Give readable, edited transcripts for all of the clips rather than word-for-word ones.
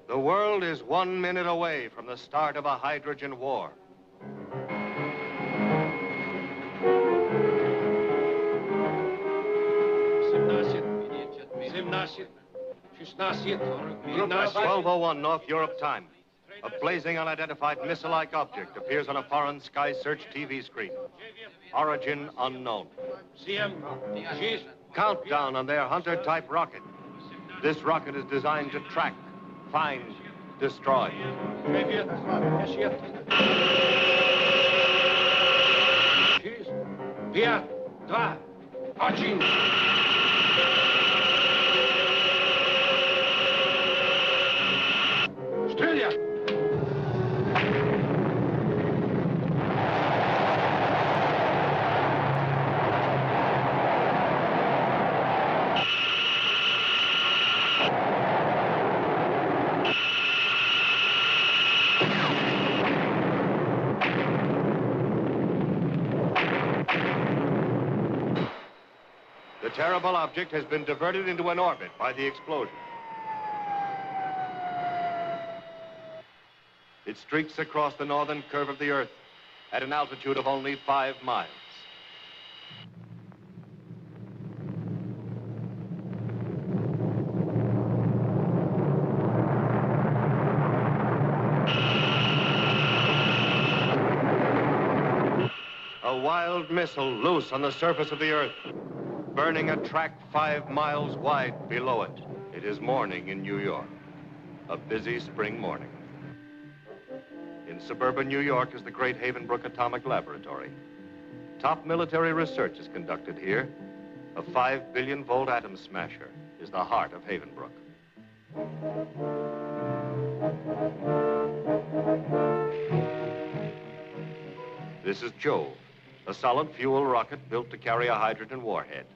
The world is 1 minute away from the start of a hydrogen war. Group 1201 North Europe time. A blazing unidentified missile-like object appears on a foreign sky search TV screen. Origin unknown. Countdown on their Hunter-type rocket. This rocket is designed to track, find, destroy. The terrible object has been diverted into an orbit by the explosion. It streaks across the northern curve of the Earth at an altitude of only 5 miles. A wild missile loose on the surface of the Earth, burning a tract 5 miles wide below it. It is morning in New York, a busy spring morning. In suburban New York is the great Havenbrook Atomic Laboratory. Top military research is conducted here. A 5 billion volt atom smasher is the heart of Havenbrook. This is Jove, a solid fuel rocket built to carry a hydrogen warhead.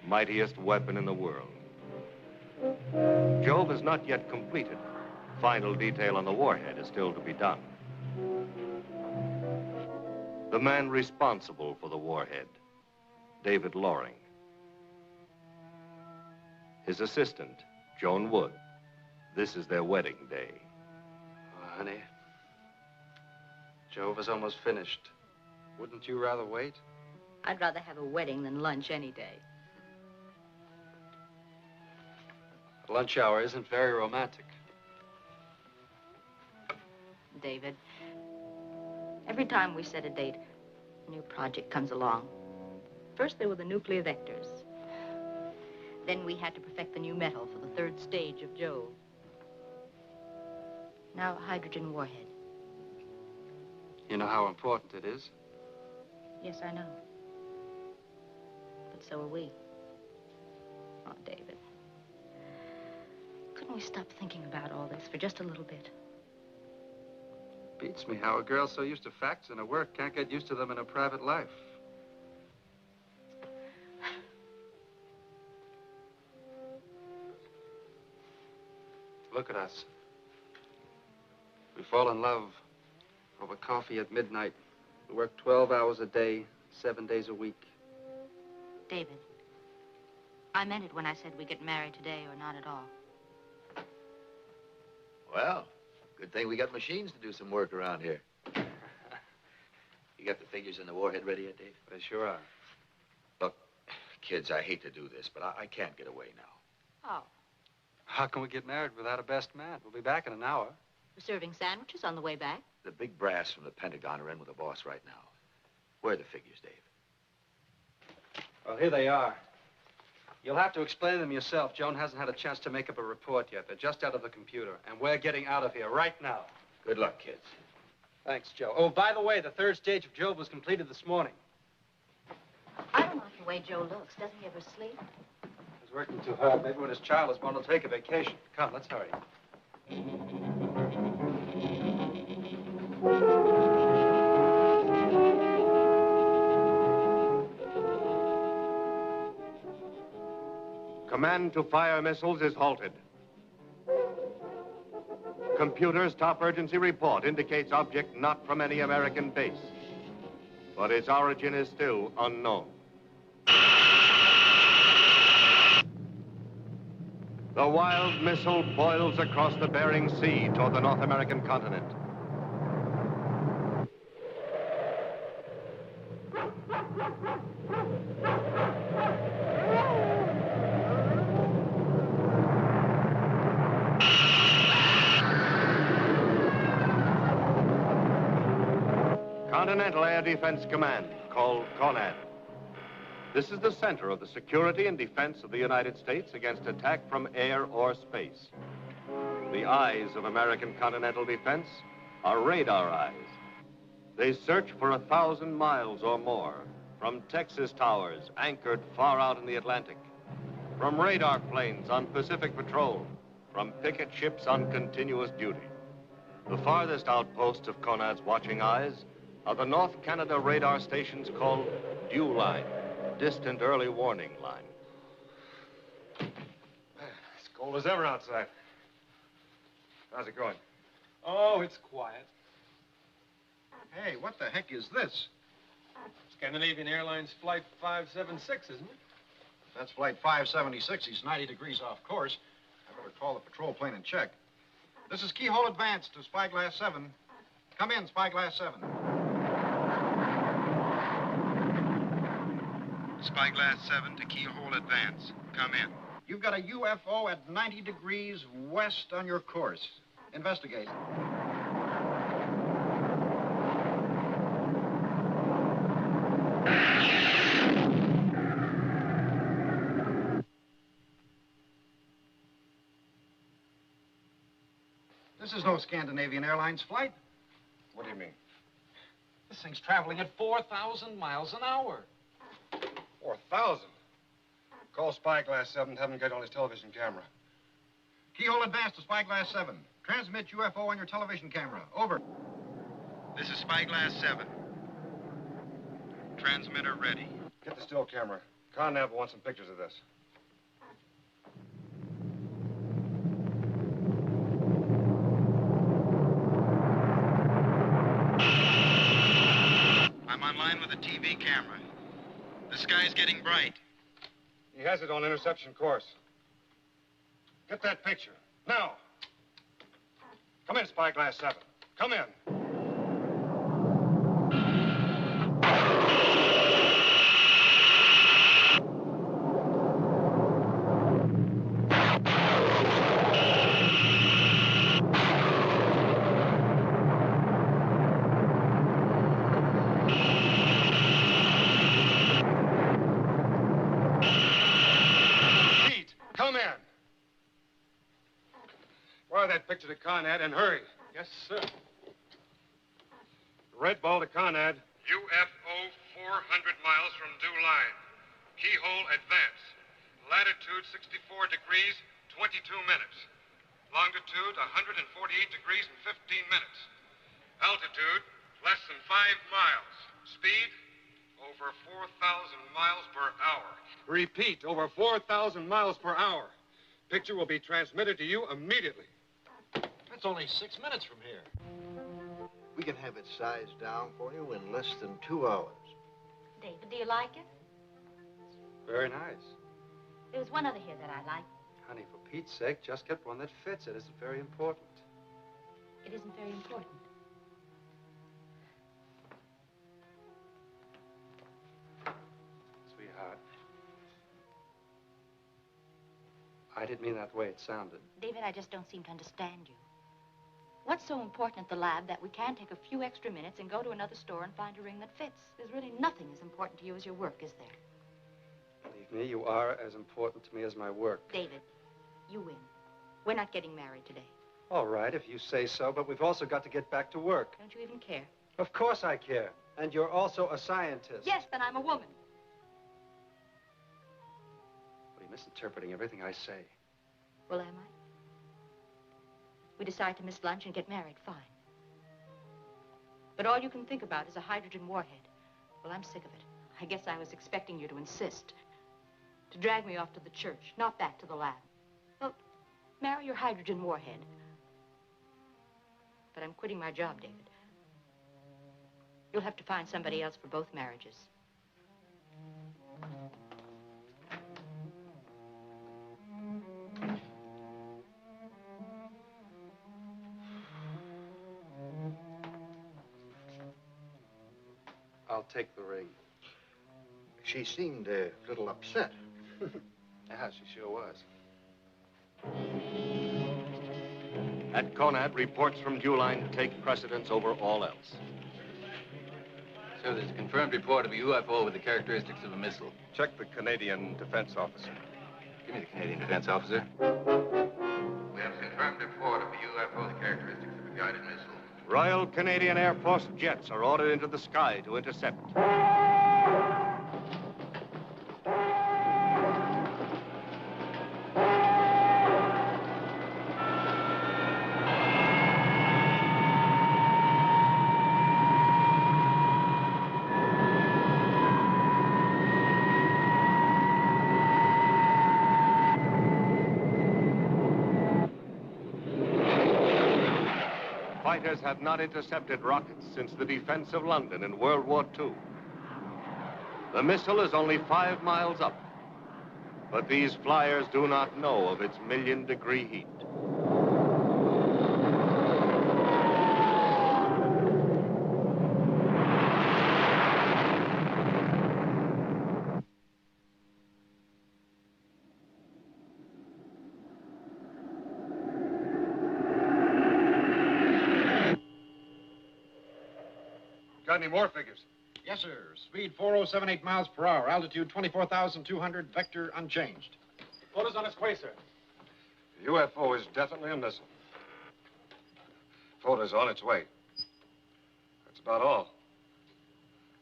Mightiest weapon in the world. Jove is not yet completed. Final detail on the warhead is still to be done. The man responsible for the warhead, David Loring. His assistant, Joan Wood. This is their wedding day. Oh, honey, Jove is almost finished. Wouldn't you rather wait? I'd rather have a wedding than lunch any day. Lunch hour isn't very romantic. David, every time we set a date, a new project comes along. First, there were the nuclear vectors. Then we had to perfect the new metal for the 3rd stage of Jove. Now, a hydrogen warhead. You know how important it is? Yes, I know. But so are we. Oh, David. Couldn't we stop thinking about all this for just a little bit? Beats me how a girl so used to facts in her work can't get used to them in her private life. Look at us. We fall in love over coffee at midnight. We work 12 hours a day, 7 days a week. David, I meant it when I said we get married today or not at all. Well, good thing we got machines to do some work around here. You got the figures in the warhead ready yet, Dave? They sure are. Look, kids, I hate to do this, but I can't get away now. Oh, How can we get married without a best man? We'll be back in an hour. we're serving sandwiches on the way back. The big brass from the Pentagon are in with the boss right now. Where are the figures, Dave? Well, here they are. You'll have to explain them yourself. Joan hasn't had a chance to make up a report yet. They're just out of the computer, and we're getting out of here right now. Good luck, kids. Thanks, Joe. Oh, by the way, the third stage of Job was completed this morning. I don't like the way Joe looks. Doesn't he ever sleep? He's working too hard. Maybe when his child is born, he'll take a vacation. Come, let's hurry. Command to fire missiles is halted. Computer's top urgency report indicates object not from any American base, but its origin is still unknown. The wild missile boils across the Bering Sea toward the North American continent. Continental Air Defense Command, called CONAD. This is the center of the security and defense of the United States against attack from air or space. The eyes of American continental defense are radar eyes. They search for 1,000 miles or more from Texas towers anchored far out in the Atlantic, from radar planes on Pacific patrol, from picket ships on continuous duty. The farthest outposts of CONAD's watching eyes are the North Canada radar stations called Dew Line, distant early warning line. It's cold as ever outside. How's it going? Oh, it's quiet. Hey, what the heck is this? Scandinavian Airlines Flight 576, isn't it? That's Flight 576. He's 90 degrees off course. I better call the patrol plane and check. This is Keyhole Advance to Spyglass 7. Come in, Spyglass 7. Spyglass 7 to Keyhole Advance. Come in. You've got a UFO at 90 degrees west on your course. Investigate. This is no Scandinavian Airlines flight. What do you mean? This thing's traveling at 4,000 miles an hour. 4,000? Call Spyglass 7, have him get on his television camera. Keyhole Advance to Spyglass 7. Transmit UFO on your television camera. Over. This is Spyglass 7. Transmitter ready. Get the still camera. Connav wants some pictures of this. I'm online with a TV camera. The sky's getting bright. He has it on interception course. Get that picture. Now. Come in, Spyglass 7. Come in. That picture to Conrad and hurry. Yes, sir. Red ball to Conrad. UFO 400 miles from Dew Line. Keyhole Advance. Latitude 64 degrees, 22 minutes. Longitude 148 degrees and 15 minutes. Altitude less than 5 miles. Speed over 4,000 miles per hour. Repeat, over 4,000 miles per hour. Picture will be transmitted to you immediately. That's only 6 minutes from here. We can have it sized down for you in less than 2 hours. David, do you like it? Very nice. There's one other here that I like. Honey, for Pete's sake, just get one that fits. It isn't very important. It isn't very important. Sweetheart. I didn't mean that way it sounded. David, I just don't seem to understand you. What's so important at the lab that we can't take a few extra minutes and go to another store and find a ring that fits? There's really nothing as important to you as your work, is there? Believe me, you are as important to me as my work. David, you win. We're not getting married today. All right, if you say so, but we've also got to get back to work. Don't you even care? Of course I care. And you're also a scientist. Yes, then I'm a woman. Well, you're misinterpreting everything I say. Well, am I? We decide to miss lunch and get married, fine. But all you can think about is a hydrogen warhead. Well, I'm sick of it. I guess I was expecting you to insist. To drag me off to the church, not back to the lab. Well, marry your hydrogen warhead. But I'm quitting my job, David. You'll have to find somebody else for both marriages. I'll take the ring. She seemed a little upset. Yeah, she sure was. At Conad, reports from Dewline take precedence over all else. Sir, there's a confirmed report of a UFO with the characteristics of a missile. Check the Canadian defense officer. Give me the Canadian defense officer. We have a confirmed report of a UFO with the characteristics of a guided missile. Royal Canadian Air Force jets are ordered into the sky to intercept. Fighters have not intercepted rockets since the defense of London in World War II. The missile is only 5 miles up, but these flyers do not know of its million-degree heat. Got any more figures? Yes, sir. Speed 4078 miles per hour. Altitude 24,200. Vector unchanged. Photos on its way, sir. The UFO is definitely a missile. Photos on its way. That's about all.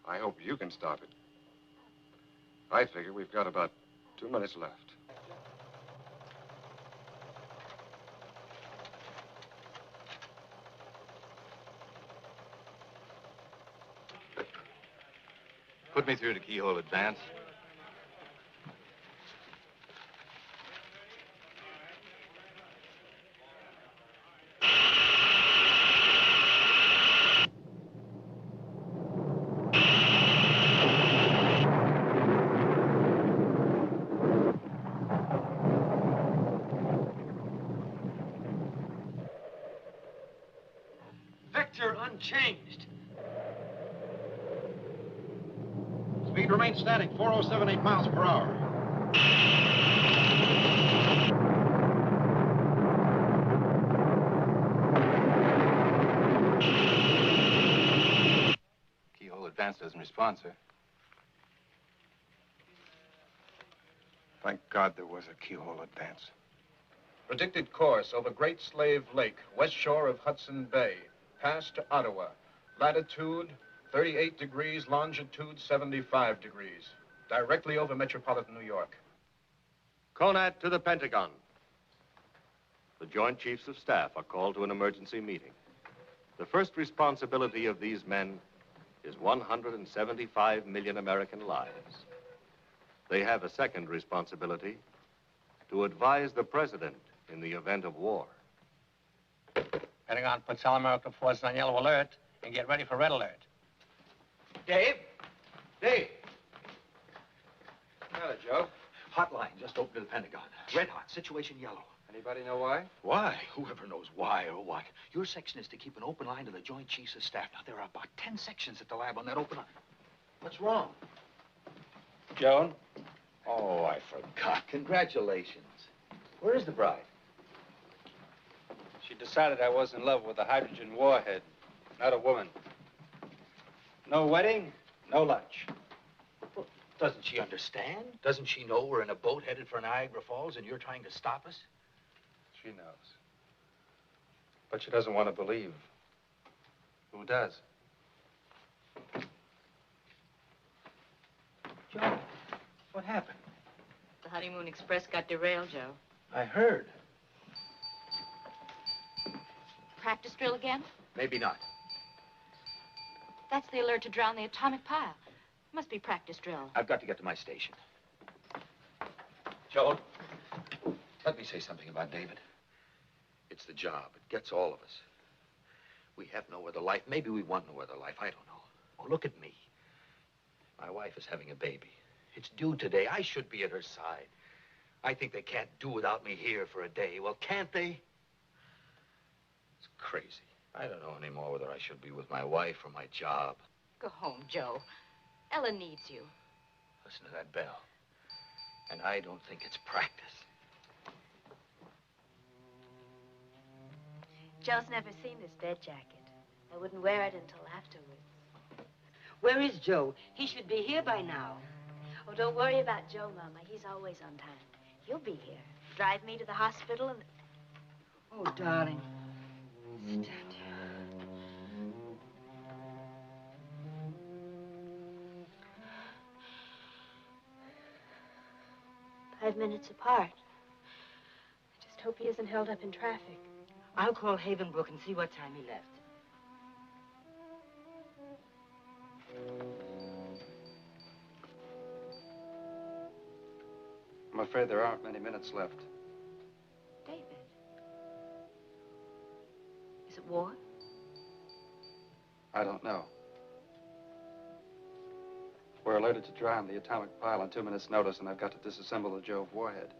I hope you can stop it. I figure we've got about 2 minutes left. Put me through to keyhole advance. Vector unchanged. Speed remains static. 4078 miles per hour. Keyhole advance doesn't respond, sir. Thank God there was a keyhole advance. Predicted course over Great Slave Lake, west shore of Hudson Bay, pass to Ottawa. Latitude 38 degrees, longitude 75 degrees. Directly over metropolitan New York. Conad to the Pentagon. The Joint Chiefs of Staff are called to an emergency meeting. The first responsibility of these men is 175 million American lives. They have a second responsibility, to advise the president in the event of war. Pentagon puts all American forces on yellow alert and get ready for red alert. Dave? Dave? Hello, Joe. Hotline just opened to the Pentagon. Red hot, situation yellow. Anybody know why? Why? Whoever knows why or what. Your section is to keep an open line to the Joint Chiefs of Staff. Now, there are about 10 sections at the lab on that open line. What's wrong? Joan? Oh, I forgot. Congratulations. Where is the bride? She decided I was in love with a hydrogen warhead, not a woman. No wedding, no lunch. Well, doesn't she understand? Doesn't she know we're in a boat headed for Niagara Falls and you're trying to stop us? She knows. But she doesn't want to believe. Who does? Joe, what happened? The Honeymoon Express got derailed, Joe. I heard. Practice drill again? Maybe not. That's the alert to drown the atomic pile. Must be practice drill. I've got to get to my station. Joe, let me say something about David. It's the job. It gets all of us. We have no other life. Maybe we want no other life. I don't know. Oh, look at me. My wife is having a baby. It's due today. I should be at her side. I think they can't do without me here for a day. Well, can't they? It's crazy. I don't know anymore whether I should be with my wife or my job. Go home, Joe. Ella needs you. Listen to that bell. And I don't think it's practice. Joe's never seen this bed jacket. I wouldn't wear it until afterwards. Where is Joe? He should be here by now. Oh, don't worry about Joe, Mama. He's always on time. He'll be here. Drive me to the hospital and... Oh, darling. Sit down, dear. 5 minutes apart. I just hope he isn't held up in traffic. I'll call Havenbrook and see what time he left. I'm afraid there aren't many minutes left. David. Is it war? I don't know. We're alerted to drown the atomic pile on 2 minutes' notice, and I've got to disassemble the Jove warhead.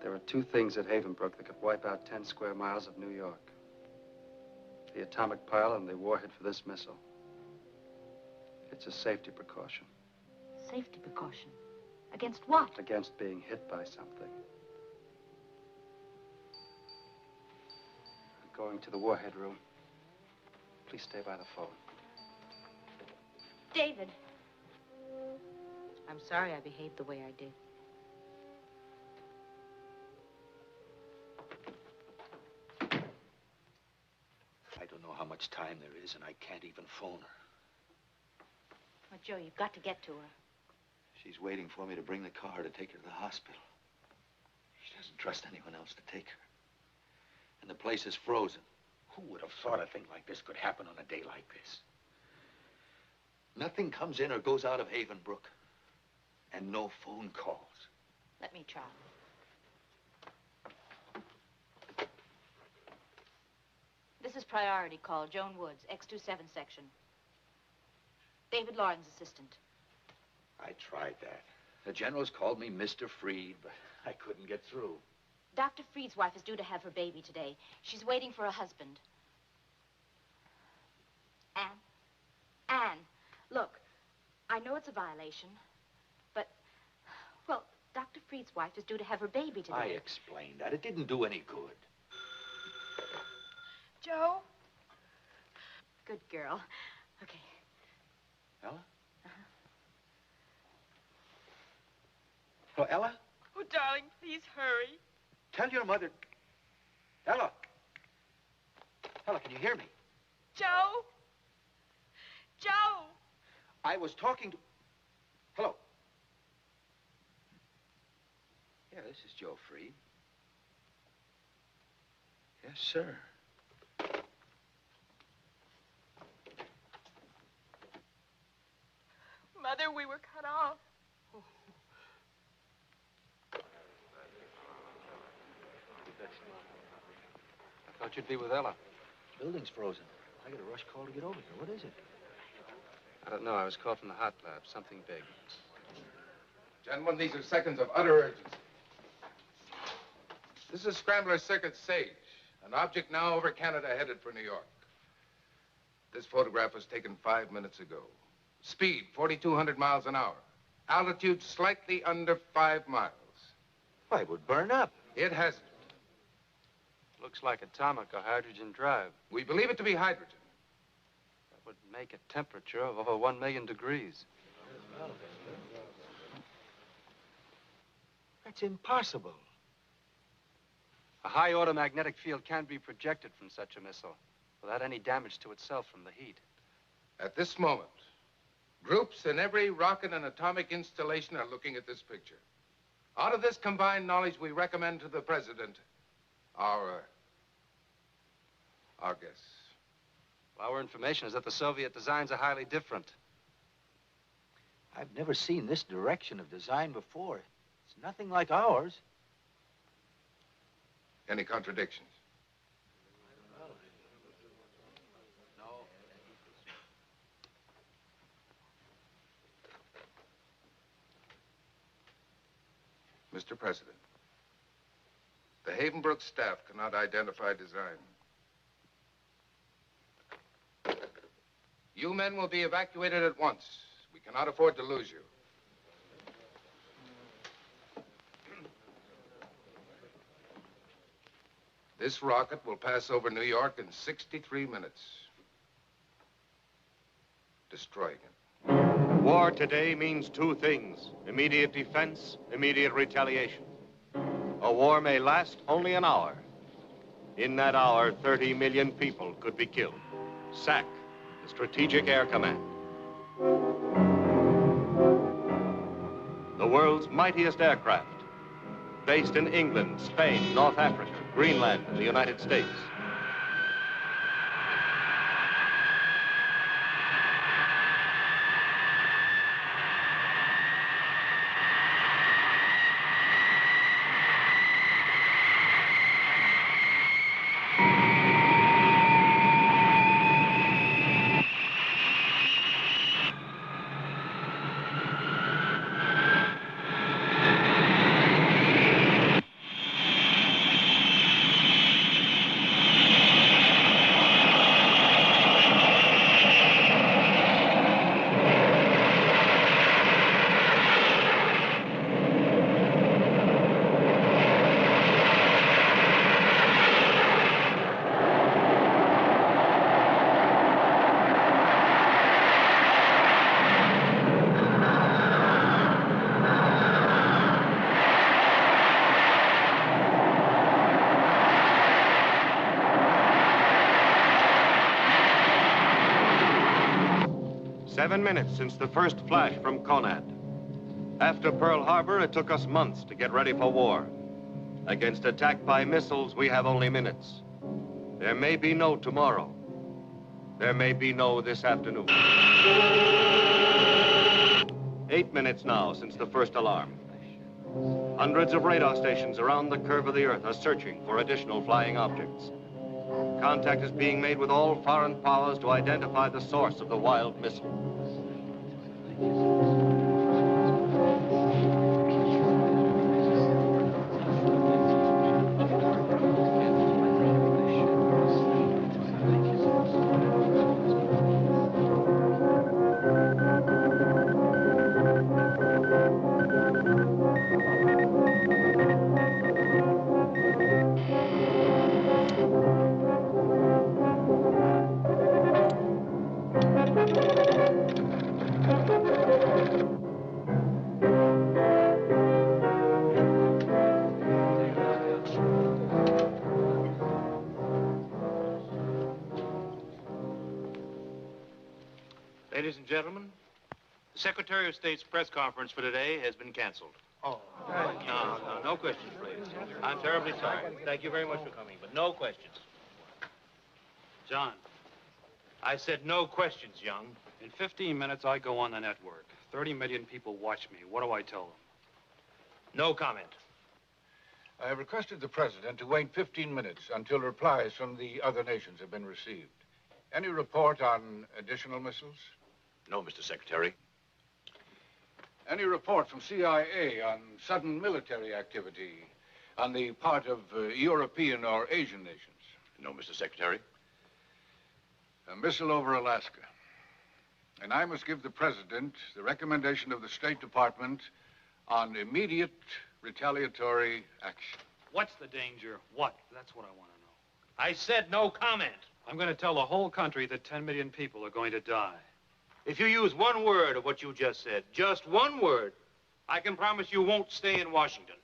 There are 2 things at Havenbrook that could wipe out 10 square miles of New York. The atomic pile and the warhead for this missile. It's a safety precaution. Safety precaution? Against what? Against being hit by something. I'm going to the warhead room. Please stay by the phone. David. I'm sorry I behaved the way I did. I don't know how much time there is, and I can't even phone her. Well, Joe, you've got to get to her. She's waiting for me to bring the car to take her to the hospital. She doesn't trust anyone else to take her. And the place is frozen. Who would have thought a thing like this could happen on a day like this? Nothing comes in or goes out of Havenbrook. And no phone calls. Let me try. This is priority call, Joan Woods, X27 section. David Lauren's assistant. I tried that. The generals called me Mr. Freed, but I couldn't get through. Dr. Freed's wife is due to have her baby today. She's waiting for a husband. Anne, look, I know it's a violation, but, well, Dr. Freed's wife is due to have her baby today. I explained that. It didn't do any good. Joe? Good girl. Okay. Ella? Hello, Ella? Oh, darling, please hurry. Tell your mother... Ella! Ella, can you hear me? Joe? Joe! I was talking to... Hello? Yeah, this is Joe Freed. Yes, sir. Mother, we were cut off. I thought you'd be with Ella. Building's frozen. I got a rush call to get over here. What is it? I don't know. I was called from the hot lab. Something big. Gentlemen, these are seconds of utter urgency. This is Scrambler Circuit Sage, an object now over Canada headed for New York. This photograph was taken 5 minutes ago. Speed, 4,200 miles an hour. Altitude, slightly under 5 miles. Why, it would burn up. It hasn't. Looks like atomic or hydrogen drive. We believe it to be hydrogen. That would make a temperature of over 1 million degrees. That's impossible. A high automagnetic field can be projected from such a missile without any damage to itself from the heat. At this moment, groups in every rocket and atomic installation are looking at this picture. Out of this combined knowledge, we recommend to the President our guess. Our information is that the Soviet designs are highly different. I've never seen this direction of design before. It's nothing like ours. Any contradictions? Mr. President, the Havenbrook staff cannot identify design. You men will be evacuated at once. We cannot afford to lose you. This rocket will pass over New York in 63 minutes, destroying it. War today means two things: immediate defense, immediate retaliation. A war may last only an hour. In that hour, 30 million people could be killed. SAC, the Strategic Air Command. The world's mightiest aircraft, based in England, Spain, North Africa, Greenland, and the United States. "7 minutes since the first flash from Conad. After Pearl Harbor, it took us months to get ready for war. Against attack by missiles, we have only minutes. There may be no tomorrow. There may be no this afternoon. 8 minutes now since the first alarm. Hundreds of radar stations around the curve of the Earth are searching for additional flying objects. Contact is being made with all foreign powers to identify the source of the wild missile. Ladies and gentlemen, the Secretary of State's press conference for today has been canceled. Oh. No questions, please. I'm terribly sorry. Thank you very much for coming, but no questions. John, I said no questions, Young. In 15 minutes, I go on the network. 30 million people watch me. What do I tell them? No comment. I have requested the President to wait 15 minutes until replies from the other nations have been received. Any report on additional missiles? No, Mr. Secretary. Any report from CIA on sudden military activity on the part of European or Asian nations? No, Mr. Secretary. A missile over Alaska. And I must give the President the recommendation of the State Department on immediate retaliatory action. What's the danger? What? That's what I want to know. I said no comment. I'm going to tell the whole country that 10 million people are going to die. If you use one word of what you just said, just one word, I can promise you won't stay in Washington.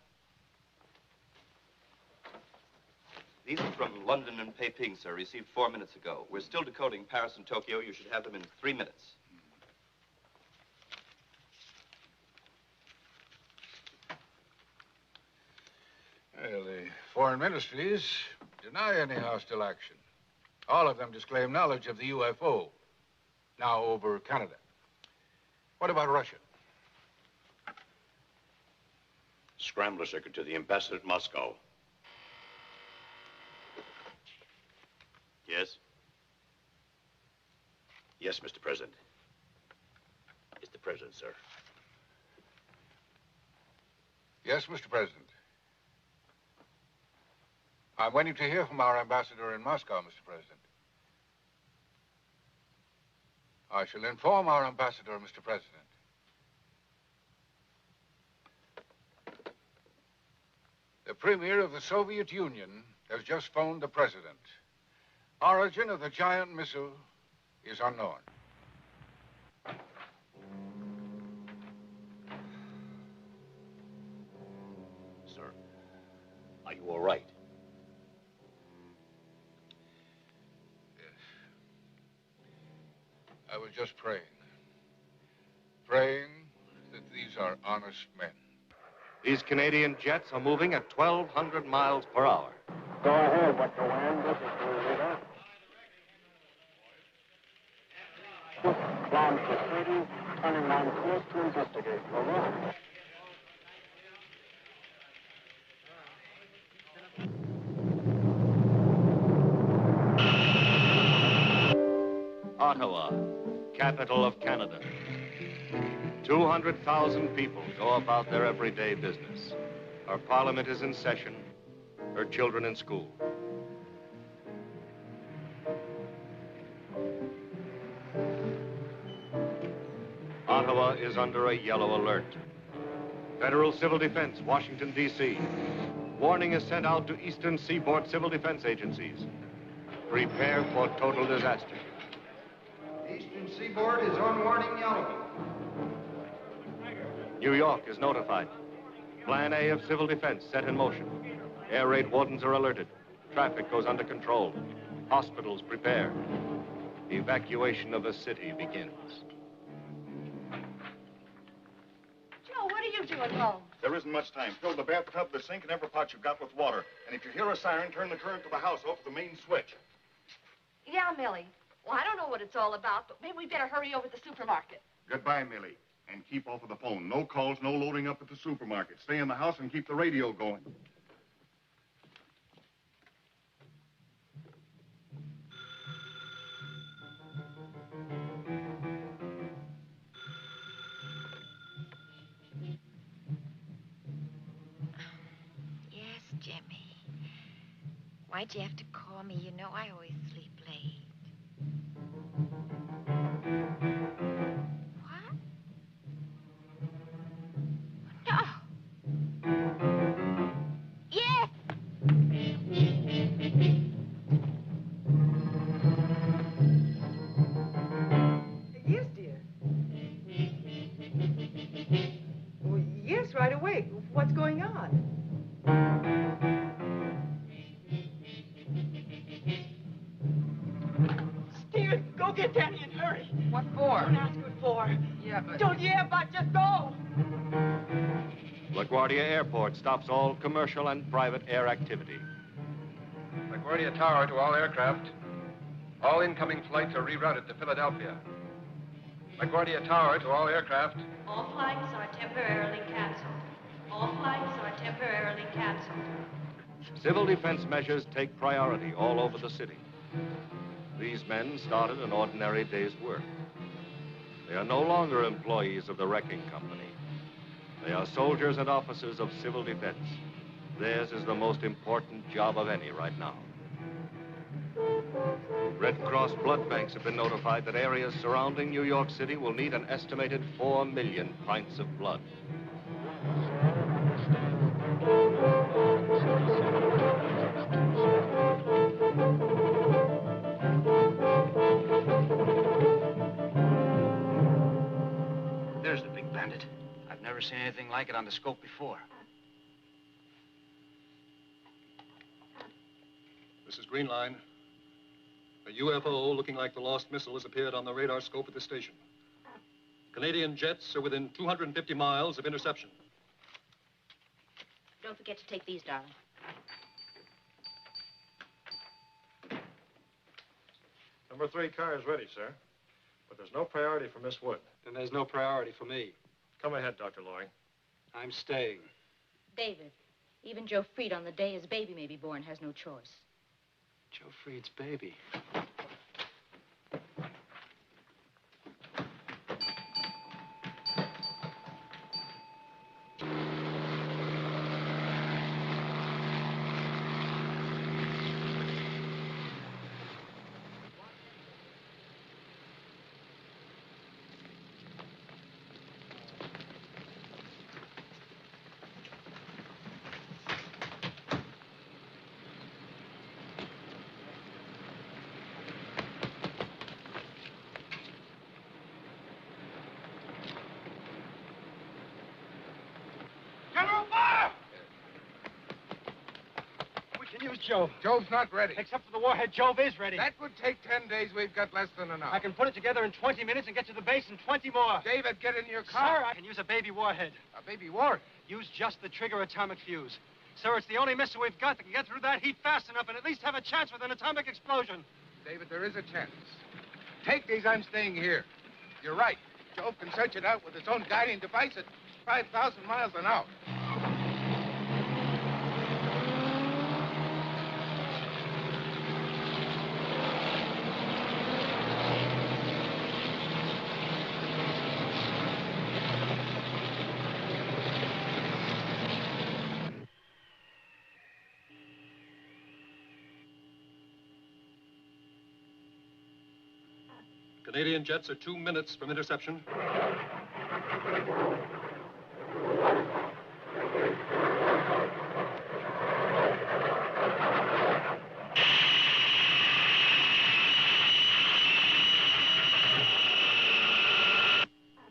These are from London and Peiping, sir. Received 4 minutes ago. We're still decoding Paris and Tokyo. You should have them in 3 minutes. Well, the foreign ministries deny any hostile action. All of them disclaim knowledge of the UFO, now over Canada. What about Russia? Scrambler circuit to the ambassador at Moscow. Yes? Yes, Mr. President. Mr. President, sir. Yes, Mr. President. I'm waiting to hear from our ambassador in Moscow, Mr. President. I shall inform our ambassador, Mr. President. The Premier of the Soviet Union has just phoned the President. Origin of the giant missile is unknown. Sir, are you all right? I was just praying. Praying that these are honest men. These Canadian jets are moving at 1,200 miles per hour. Go ahead, what's the wind? This is the leader. Launch the treaty, turning on course to investigate. Over. Ottawa, capital of Canada. 200,000 people go about their everyday business. Her parliament is in session, her children in school. Ottawa is under a yellow alert. Federal Civil Defense, Washington, D.C. Warning is sent out to Eastern Seaboard Civil Defense agencies. Prepare for total disaster. Eastern Seaboard is on warning yellow. New York is notified. Plan A of civil defense set in motion. Air raid wardens are alerted. Traffic goes under control. Hospitals prepare. Evacuation of the city begins. Joe, what are you doing home? There isn't much time. Fill the bathtub, the sink, and every pot you've got with water. And if you hear a siren, turn the current to the house off the main switch. Yeah, Millie. Well, I don't know what it's all about, but maybe we better hurry over to the supermarket. Goodbye, Millie. And keep off of the phone. No calls, no loading up at the supermarket. Stay in the house and keep the radio going. Yes, Jimmy. Why'd you have to call me? You know I always sleep late. Yes! Yes, dear. Well, yes, right away. What's going on? Steven, go get Danny and hurry. What for? Don't ask what for. Yeah, but... Don't you but just go. LaGuardia Airport stops all commercial and private air activity. LaGuardia Tower to all aircraft. All incoming flights are rerouted to Philadelphia. LaGuardia Tower to all aircraft. All flights are temporarily canceled. All flights are temporarily canceled. Civil defense measures take priority all over the city. These men started an ordinary day's work. They are no longer employees of the wrecking company. They are soldiers and officers of civil defense. Theirs is the most important job of any right now. Red Cross blood banks have been notified that areas surrounding New York City will need an estimated 4 million pints of blood. There's the big bandit. I've never seen anything like it on the scope before. green line. A UFO looking like the lost missile has appeared on the radar scope at the station. Canadian jets are within 250 miles of interception. Don't forget to take these, darling. Number 3 car is ready, sir. But there's no priority for Miss Wood. Then there's no priority for me. Come ahead, Dr. Loring. I'm staying. David, even Joe Freed on the day his baby may be born has no choice. Joe Freed's baby. Jove. Jove's not ready. Except for the warhead, Jove is ready. That would take 10 days. We've got less than an hour. I can put it together in 20 minutes and get to the base in 20 more. David, get in your car. Sir, I can use a baby warhead. A baby warhead? Use just the trigger atomic fuse. Sir, it's the only missile we've got that can get through that heat fast enough and at least have a chance with an atomic explosion. David, there is a chance. Take these, I'm staying here. You're right. Jove can search it out with his own guiding device at 5,000 miles an hour. Canadian jets are 2 minutes from interception.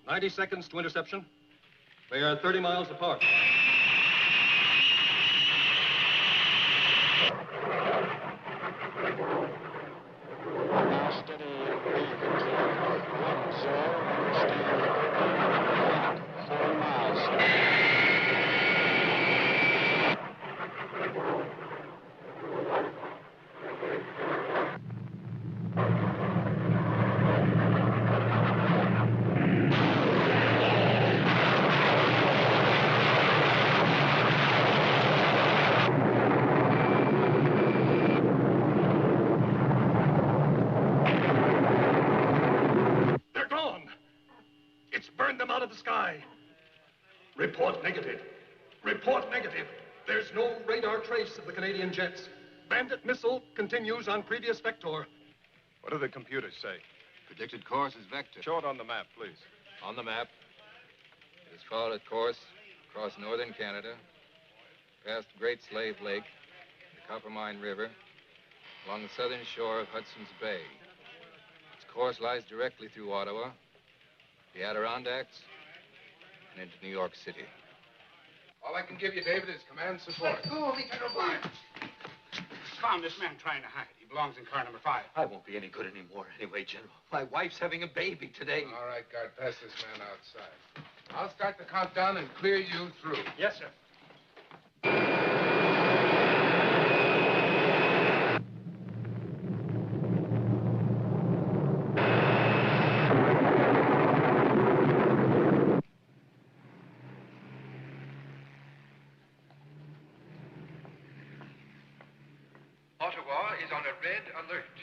"90 seconds to interception. They are 30 miles apart. Report negative. Report negative. There's no radar trace of the Canadian jets. Bandit missile continues on previous vector. What do the computers say? Predicted course is vector. Show it on the map, please. On the map, it has followed its course across northern Canada, past Great Slave Lake, the Coppermine River, along the southern shore of Hudson's Bay. Its course lies directly through Ottawa, the Adirondacks, and into New York City. All I can give you, David, is command support. Let go, Lieutenant O'Brien. Found this man trying to hide. He belongs in car number 5. I won't be any good anymore anyway, General. My wife's having a baby today. All right, guard, pass this man outside. I'll start the countdown and clear you through. Yes, sir. Ottawa is on a red alert.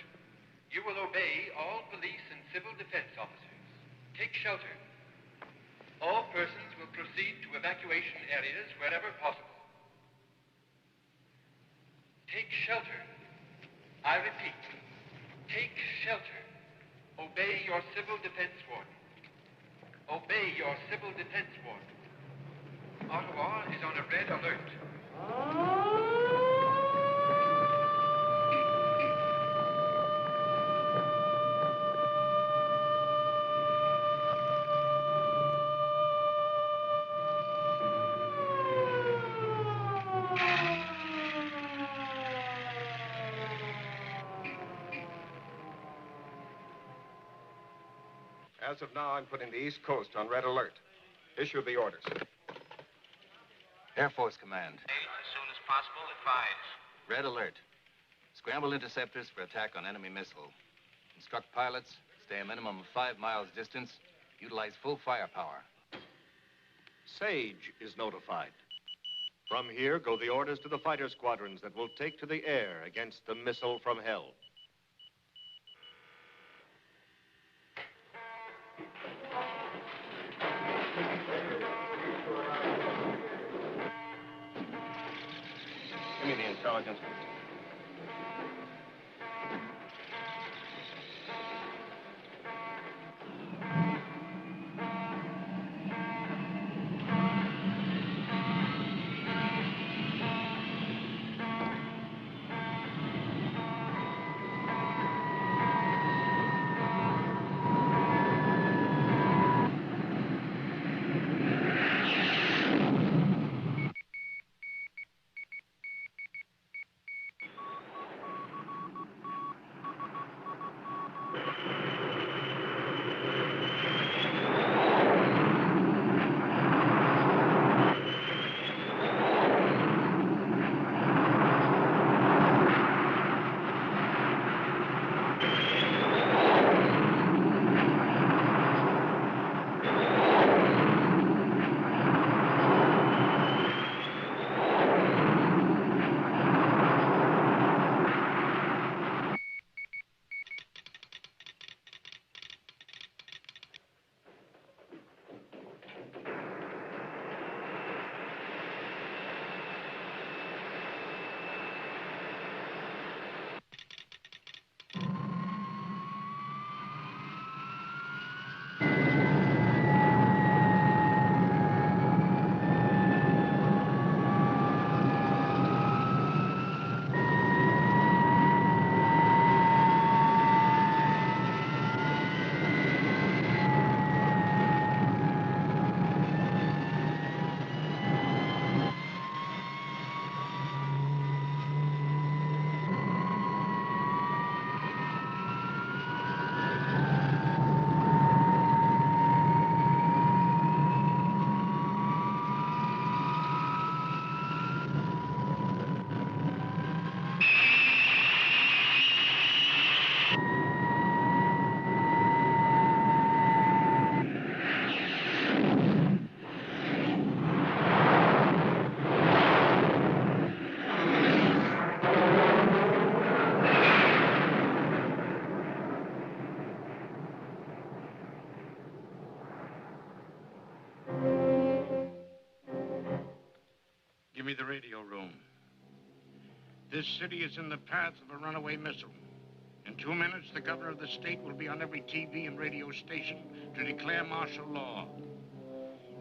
You will obey all police and civil defense officers. Take shelter. All persons will proceed to evacuation areas wherever possible. Take shelter. I repeat, take shelter. Obey your civil defense warden. Obey your civil defense warden. Ottawa is on a red alert. As of now, I'm putting the East Coast on red alert. Issue the orders. Air Force Command. As soon as possible, advise. Red alert. Scramble interceptors for attack on enemy missile. Instruct pilots, stay a minimum of 5 miles distance, utilize full firepower. Sage is notified. From here go the orders to the fighter squadrons that will take to the air against the missile from hell. Give me the intelligence. Give me the radio room. This city is in the path of a runaway missile. In 2 minutes, the governor of the state will be on every TV and radio station to declare martial law.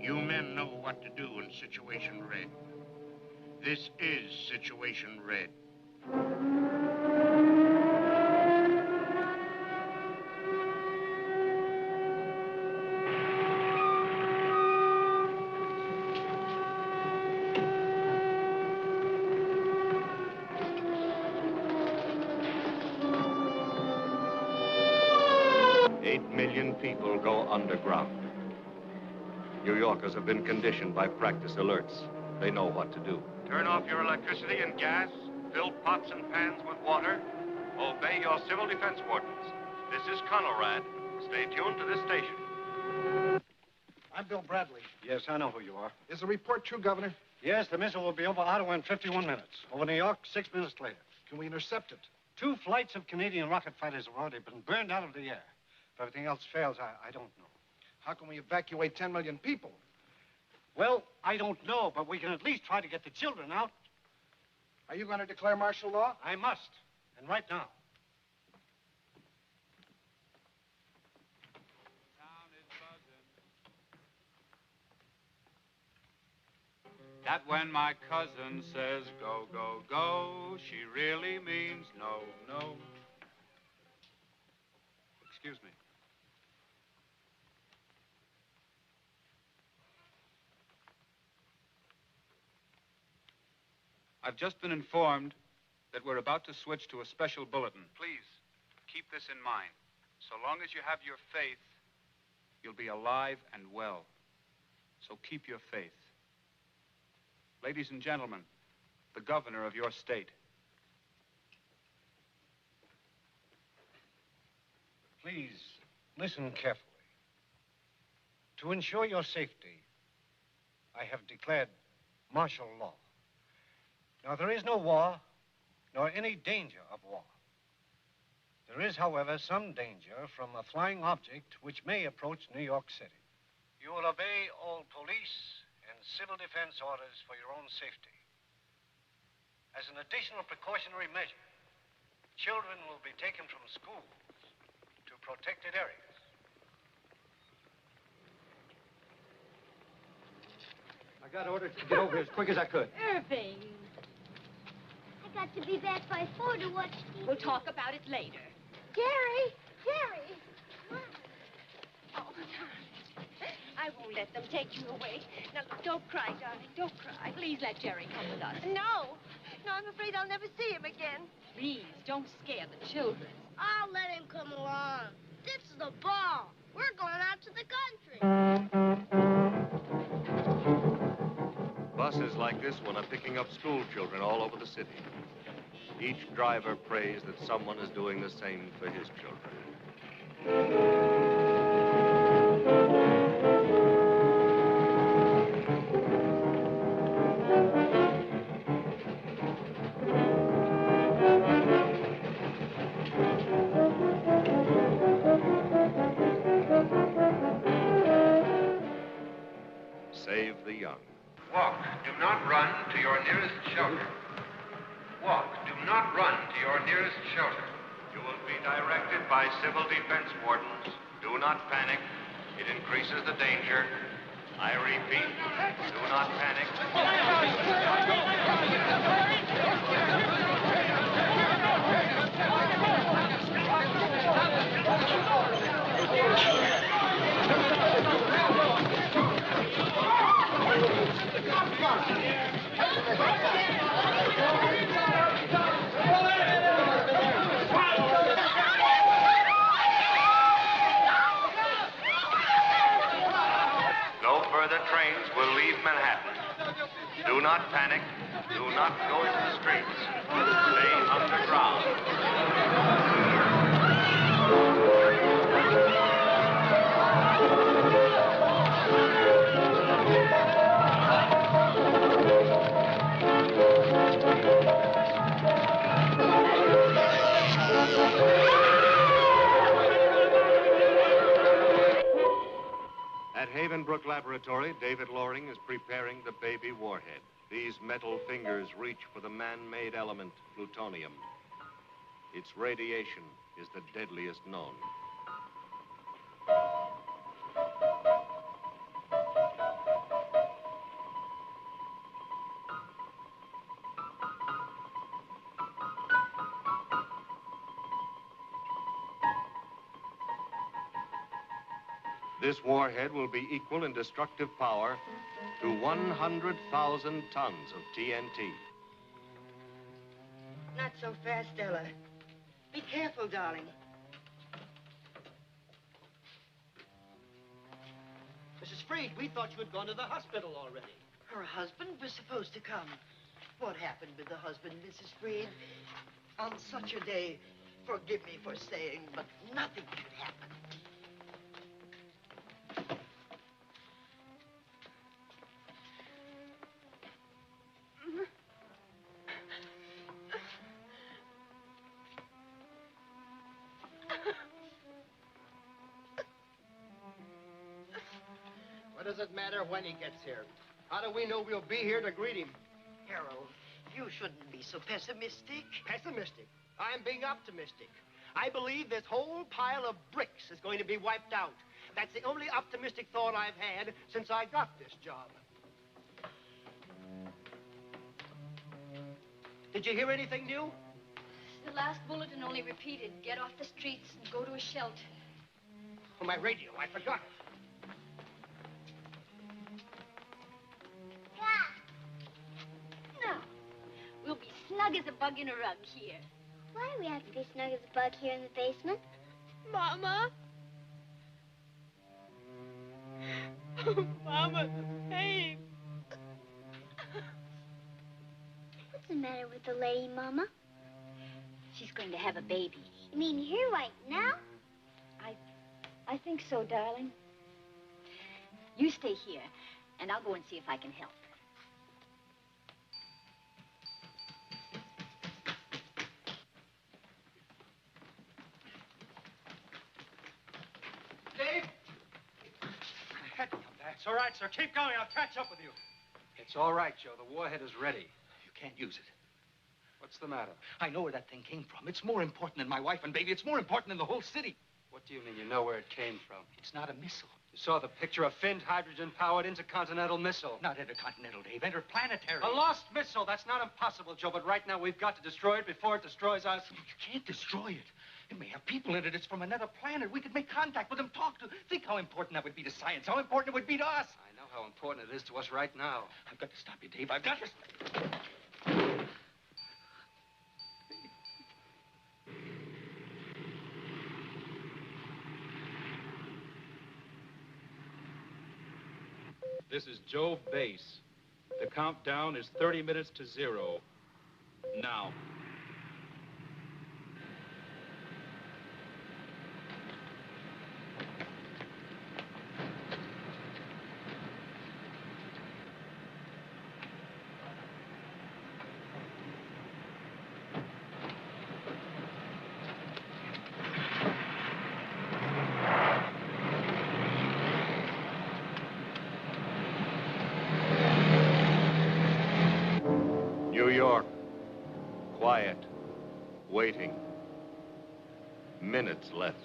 You men know what to do in Situation Red. This is Situation Red. 8 million people go underground. New Yorkers have been conditioned by practice alerts. They know what to do. Turn off your electricity and gas. Fill pots and pans with water. Obey your civil defense wardens. This is Colorized. Stay tuned to this station. I'm Bill Bradley. Yes, I know who you are. Is the report true, Governor? Yes, the missile will be over Ottawa in 51 minutes. Over New York, 6 minutes later. Can we intercept it? 2 flights of Canadian rocket fighters have already been burned out of the air. If everything else fails, I don't know. How can we evacuate 10 million people? Well, I don't know, but we can at least try to get the children out. Are you going to declare martial law? I must, and right now. That when my cousin says go, go, go, she really means no, no. Excuse me. I've just been informed that we're about to switch to a special bulletin. Please, keep this in mind. So long as you have your faith, you'll be alive and well. So keep your faith. Ladies and gentlemen, the governor of your state. Please, listen carefully. To ensure your safety, I have declared martial law. Now, there is no war, nor any danger of war. There is, however, some danger from a flying object which may approach New York City. You will obey all police and civil defense orders for your own safety. As an additional precautionary measure, children will be taken from schools to protected areas. I got orders to get over here as quick as I could. Irving. I got to be back by 4 to watch TV. We'll talk about it later. Jerry! Jerry! Oh, I won't let them take you away. Now, look, don't cry, darling. Don't cry. Please let Jerry come with us. No. No, I'm afraid I'll never see him again. Please, don't scare the children. I'll let him come along. This is the ball. We're going out to the country. Buses like this one are picking up school children all over the city. Each driver prays that someone is doing the same for his children. Save the young. Walk. Do not run to your nearest shelter. Walk. Do not run to your nearest shelter. You will be directed by civil defense wardens. Do not panic. It increases the danger. I repeat, do not panic. No further trains will leave Manhattan. Do not panic. Do not go into the streets. Stay underground. At Havenbrook Laboratory, David Loring is preparing the baby warhead. These metal fingers reach for the man-made element, plutonium. Its radiation is the deadliest known. This warhead will be equal in destructive power to 100,000 tons of TNT. Not so fast, Ella. Be careful, darling. Mrs. Freed, we thought you had gone to the hospital already. Her husband was supposed to come. What happened with the husband, Mrs. Freed? On such a day, forgive me for saying, but nothing should happen. What does it matter when he gets here? How do we know we'll be here to greet him? Harold, you shouldn't be so pessimistic. Pessimistic? I'm being optimistic. I believe this whole pile of bricks is going to be wiped out. That's the only optimistic thought I've had since I got this job. Did you hear anything new? The last bulletin only repeated, get off the streets and go to a shelter. Oh, my radio, I forgot it. No. We'll be snug as a bug in a rug here. Why do we have to be snug as a bug here in the basement? Mama? Mama, babe. What's the matter with the lady, Mama? She's going to have a baby. You mean here right now? I think so, darling. You stay here, and I'll go and see if I can help. Dave! It's all right, sir. Keep going. I'll catch up with you. It's all right, Joe. The warhead is ready. You can't use it. What's the matter? I know where that thing came from. It's more important than my wife and baby. It's more important than the whole city. What do you mean you know where it came from? It's not a missile. You saw the picture of finned hydrogen-powered intercontinental missile. Not intercontinental, Dave. Interplanetary. A lost missile. That's not impossible, Joe, but right now we've got to destroy it before it destroys us. You can't destroy it. It may have people in it. It's from another planet. We could make contact with them, talk to them. Think how important that would be to science, how important it would be to us. I know how important it is to us right now. I've got to stop you, Dave. I've got to... This is Jove Base. The countdown is 30 minutes to 0. Now. New York. Quiet. Waiting. Minutes left.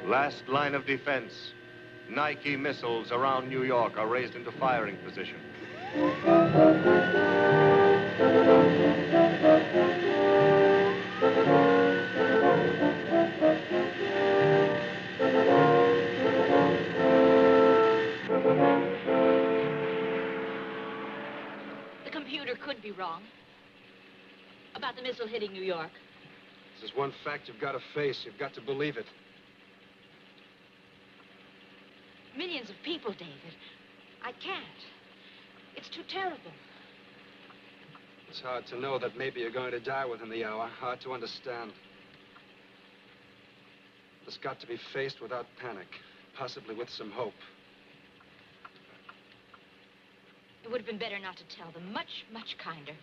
Last line of defense. Nike missiles around New York are raised into firing position. The computer could be wrong about the missile hitting New York. This is one fact you've got to face. You've got to believe it. Millions of people, David. I can't. It's too terrible. It's hard to know that maybe you're going to die within the hour. Hard to understand. It's got to be faced without panic, possibly with some hope. It would have been better not to tell them. Much, much kinder.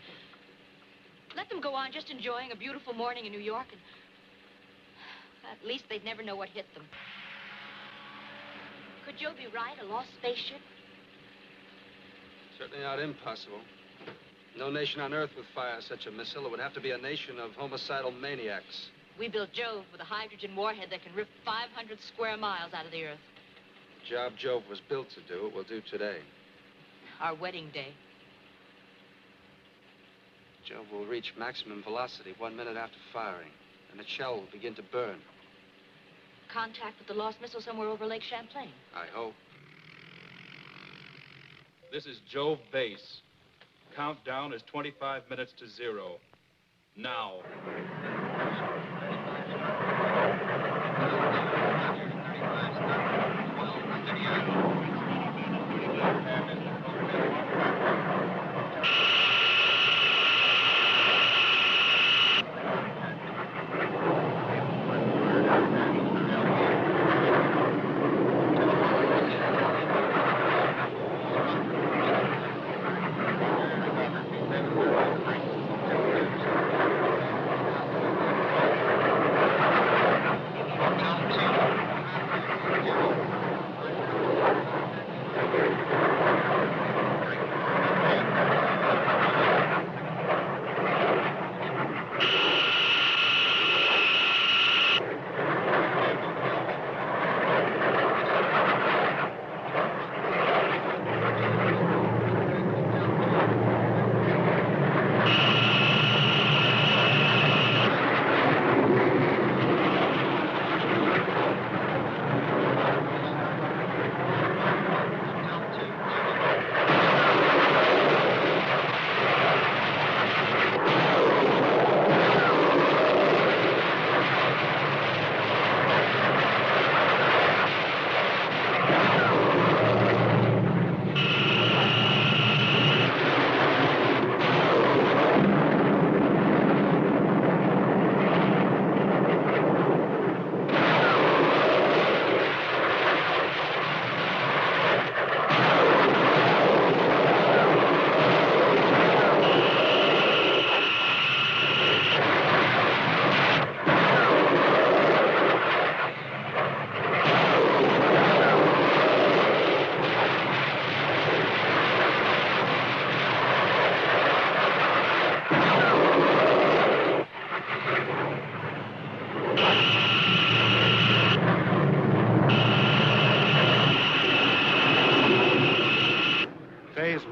Let them go on just enjoying a beautiful morning in New York, and at least they'd never know what hit them. Could Joe be right? A lost spaceship? Certainly not impossible. No nation on Earth would fire such a missile. It would have to be a nation of homicidal maniacs. We built Jove with a hydrogen warhead that can rip 500 square miles out of the Earth. The job Jove was built to do, it will do today. Our wedding day. Jove will reach maximum velocity 1 minute after firing, and its shell will begin to burn. Contact with the lost missile somewhere over Lake Champlain. I hope. This is Jove Base. Countdown is 25 minutes to 0. Now.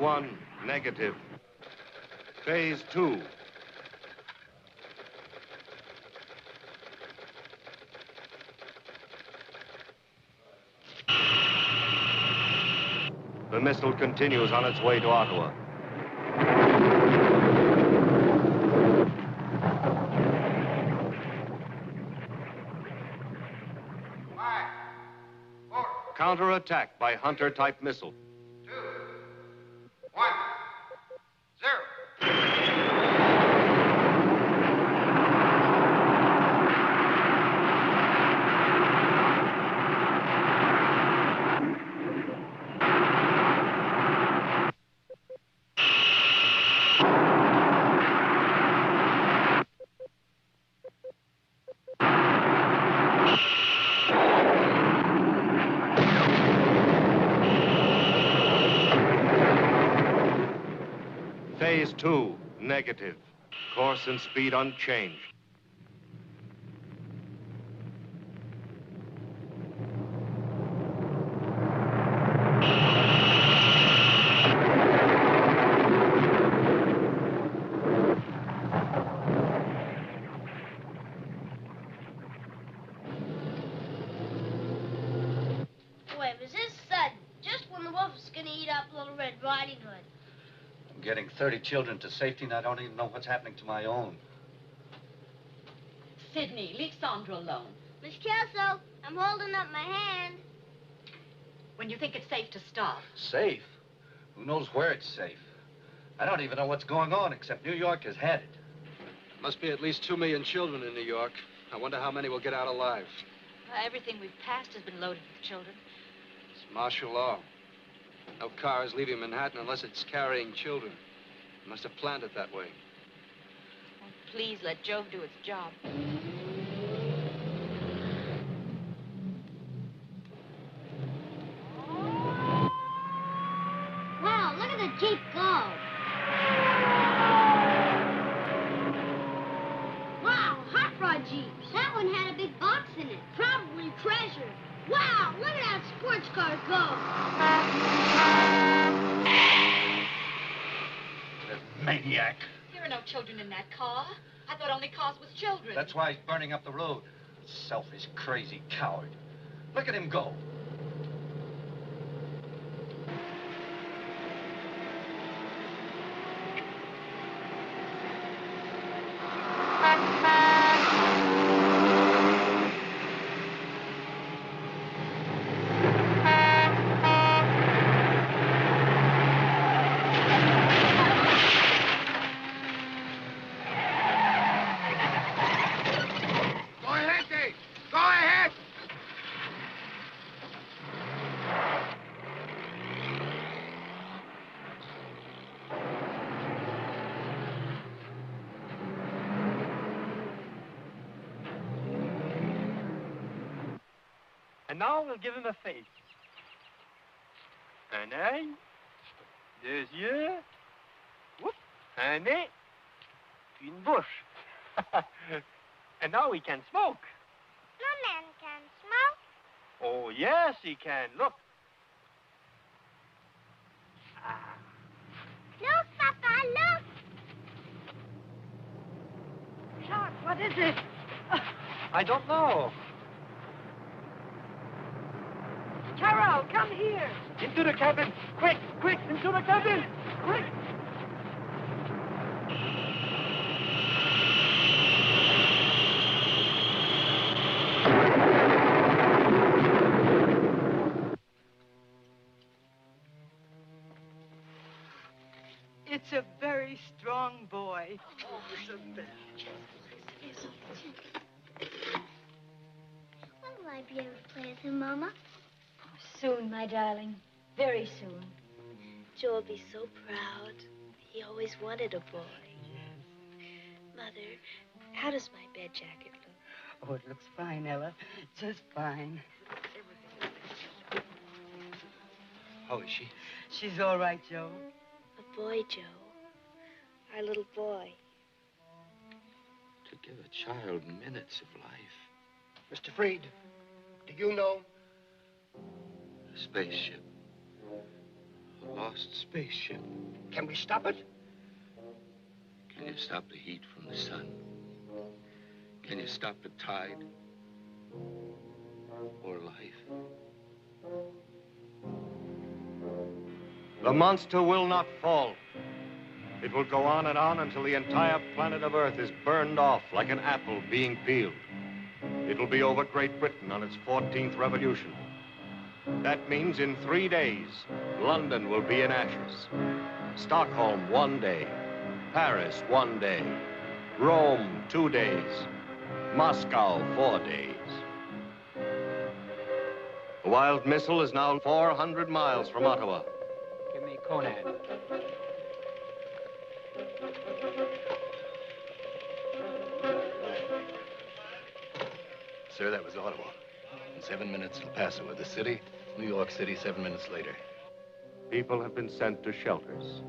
1, negative. Phase 2. The missile continues on its way to Ottawa. Counterattack by Hunter-type missile. 2, 1, 0. Phase 2, negative. Course and speed unchanged. Boy, was this sudden? Just when the wolf was gonna eat up Little Red Riding Hood. I'm getting 30 children to safety, and I don't even know what's happening to my own. Sidney, leave Sandra alone. Miss Kelso, I'm holding up my hand. When you think it's safe to stop. Safe? Who knows where it's safe? I don't even know what's going on, except New York has had it. Must be at least 2 million children in New York. I wonder how many will get out alive. Everything we've passed has been loaded with children. It's martial law. No cars leaving Manhattan unless it's carrying children. They must have planned it that way. Oh, please let Jove do its job. Wow, look at the Jeep go. Wow, hot rod Jeep. That one had a big box in it. Probably treasure. Wow, look at that sports car go. That maniac. There are no children in that car. I thought only cars with children. That's why he's burning up the road. Selfish, crazy coward. Look at him go. Go ahead, Dave. Go ahead. And now we'll give him a face. Un œil, 2 yeux, whoop, un nez, puis une bouche. And now he can smoke. No man can smoke. Oh, yes, he can. Look. Look, Papa, look. Sharp, what is it? I don't know. Carol, come here. Into the cabin. Quick, quick, into the cabin. Quick. It's a very strong boy. Oh, when will I be able to play with him, Mama? Soon, my darling. Very soon. Joe will be so proud. He always wanted a boy. Mother, how does my bed jacket look? Oh, it looks fine, Ella. Just fine. How is she? She's all right, Joe. A boy, Joe. Our little boy. To give a child minutes of life. Mr. Freed, do you know? A spaceship. A lost lost spaceship. Can we stop it? Can you stop the heat from the sun? Can you stop the tide? Or life? The monster will not fall. It will go on and on until the entire planet of Earth is burned off like an apple being peeled. It will be over Great Britain on its 14th revolution. That means in 3 days, London will be in ashes. Stockholm, 1 day. Paris, 1 day. Rome, 2 days. Moscow, 4 days. The wild missile is now 400 miles from Ottawa. Give me Conan. Sir, that was Ottawa. In 7 minutes, El Paso, the city. New York City, 7 minutes later. People have been sent to shelters.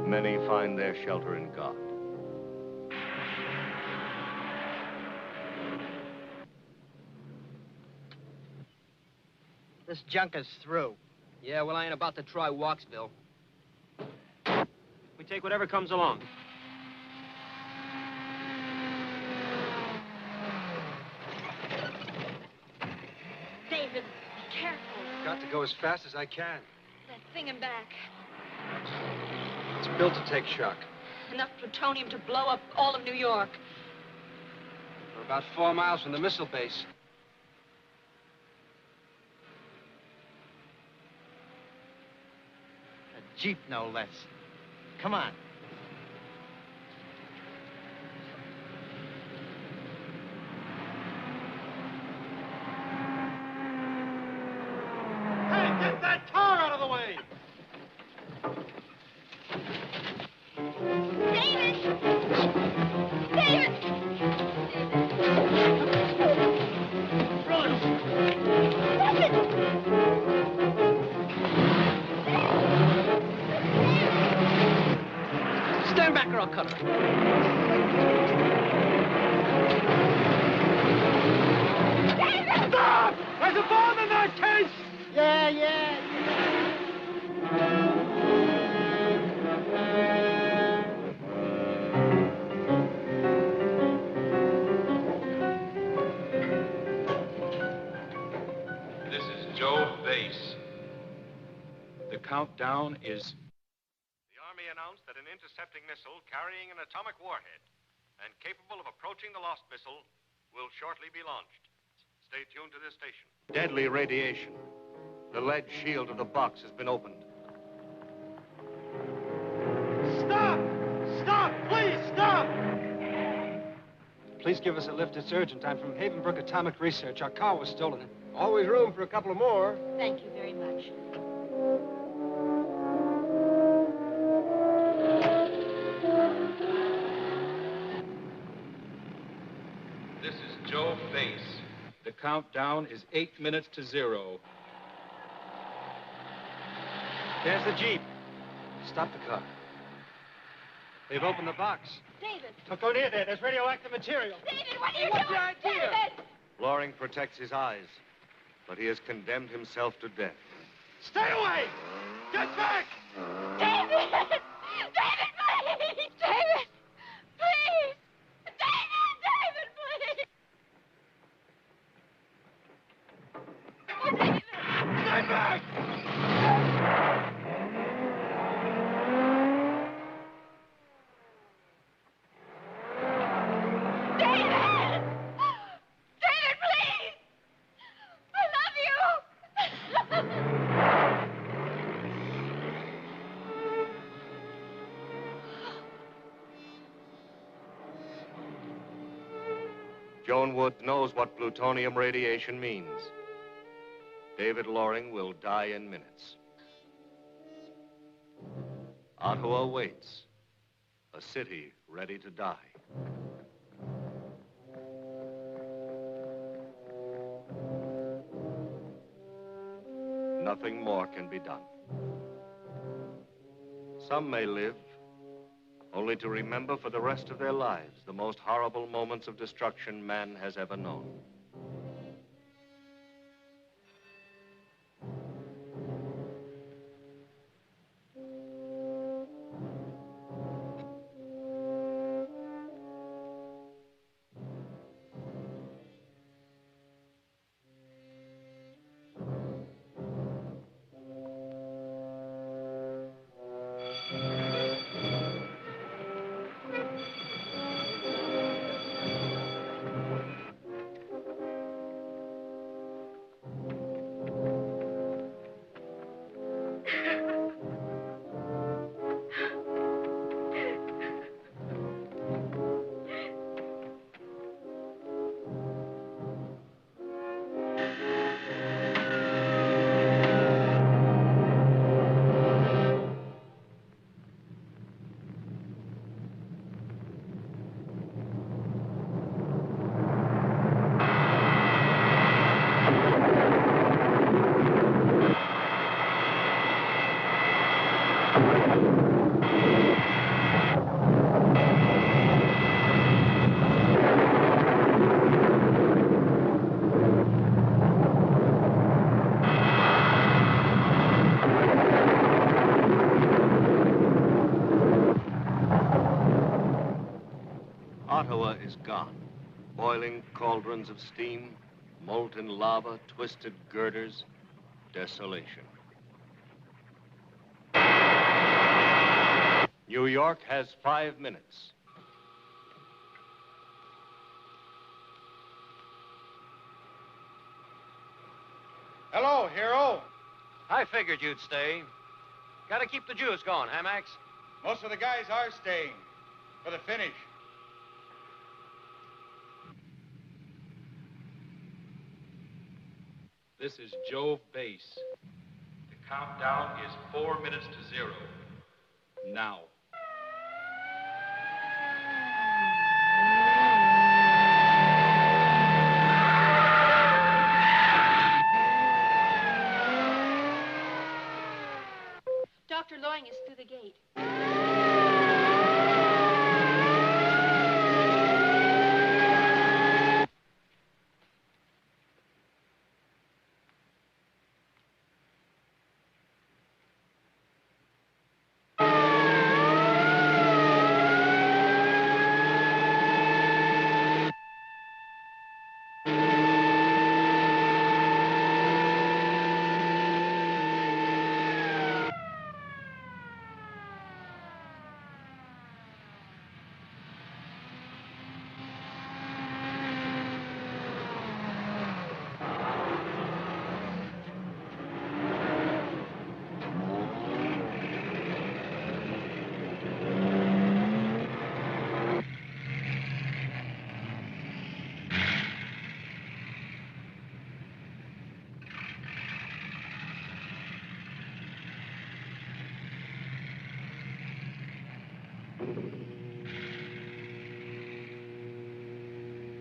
Many find their shelter in God. This junk is through. Yeah, well, I ain't about to try Walksville. We take whatever comes along. David, be careful. Got to go as fast as I can. That thing in back. It's built to take shock. Enough plutonium to blow up all of New York. We're about 4 miles from the missile base. A Jeep, no less. Come on. Hey, get that car out of the way! David! David! Stand back or I'll cut her. David! Stop! There's a bomb in that case! Yeah. This is Joe Base. The countdown is... The Army announced that an intercepting missile carrying an atomic warhead and capable of approaching the lost missile will shortly be launched. Stay tuned to this station. Deadly radiation. The lead shield of the box has been opened. Stop! Stop! Please, stop! Please give us a lift. It's urgent. I'm from Havenbrook Atomic Research. Our car was stolen. Always room for a couple of more. Thank you very much. This is Joe Base. The countdown is 8 minutes to 0. There's the Jeep. Stop the car. They've opened the box. David! Don't go near there. There's radioactive material. David, what are you What's doing? your idea? David! Loring protects his eyes, but he has condemned himself to death. Stay away! Get back! David! David, please! David! Please! David, please! Oh, David! Stay back! David! David, please! I love you! Joan Wood knows what plutonium radiation means. David Loring will die in minutes. Ottawa waits, a city ready to die. nothing more can be done. Some may live only to remember for the rest of their lives the most horrible moments of destruction man has ever known. Ottawa is gone. Boiling cauldrons of steam, molten lava, twisted girders, desolation. New York has 5 minutes. Hello, hero. I figured you'd stay. Gotta keep the juice going, huh, Max? Most of the guys are staying for the finish. This is Jove Base. The countdown is 4 minutes to 0. Now. Dr. Loring is through the gate.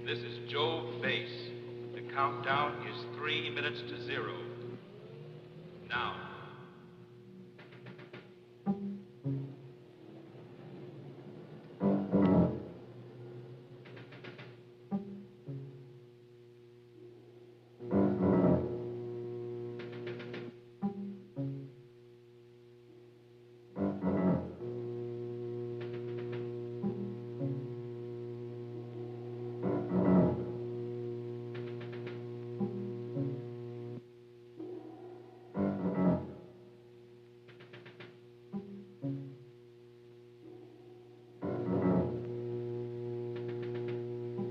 This is Jove Base. The countdown is 3 minutes to 0. Now.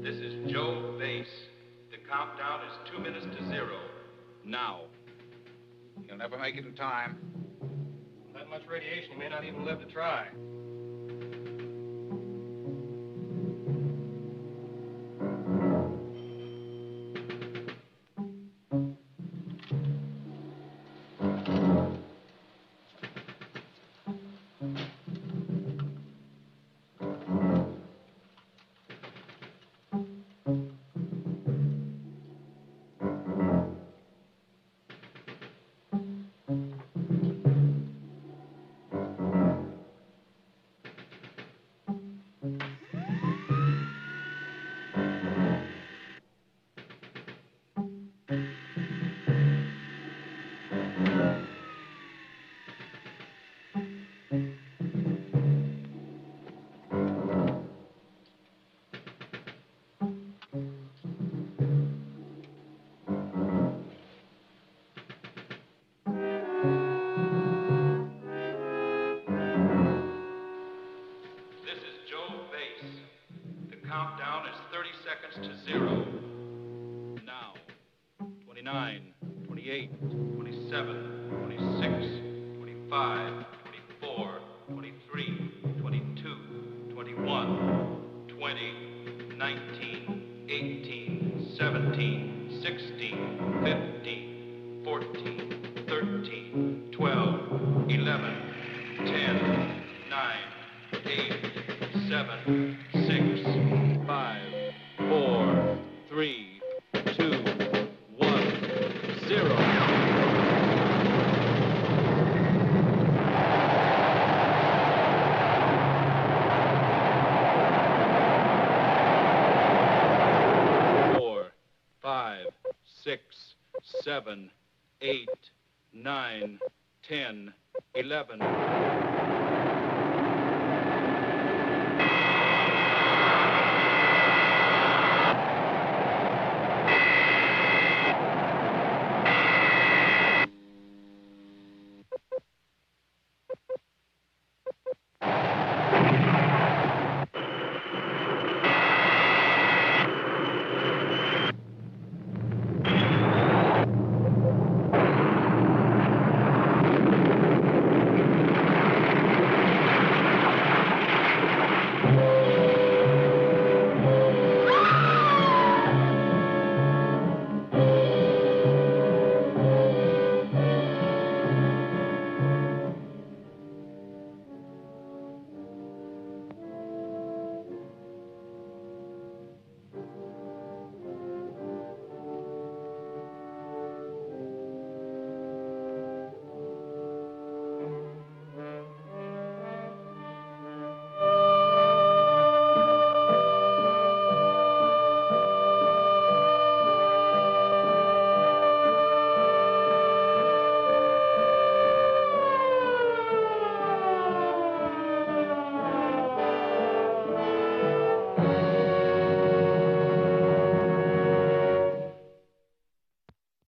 This is Jove Base. The countdown is 2 minutes to 0. Now. You'll never make it in time. That much radiation, you may not even live to try. 29, 28, 27, 26, 25, 24, 23, 22, 21, 20, 19, 18, 17, 16, 15, 14, 13, 12, 11, 10, 9, 8, 7, 6, 5, 4, 3, 2, 1, 0. Five, 6, 7, 8, 9, 10, 11.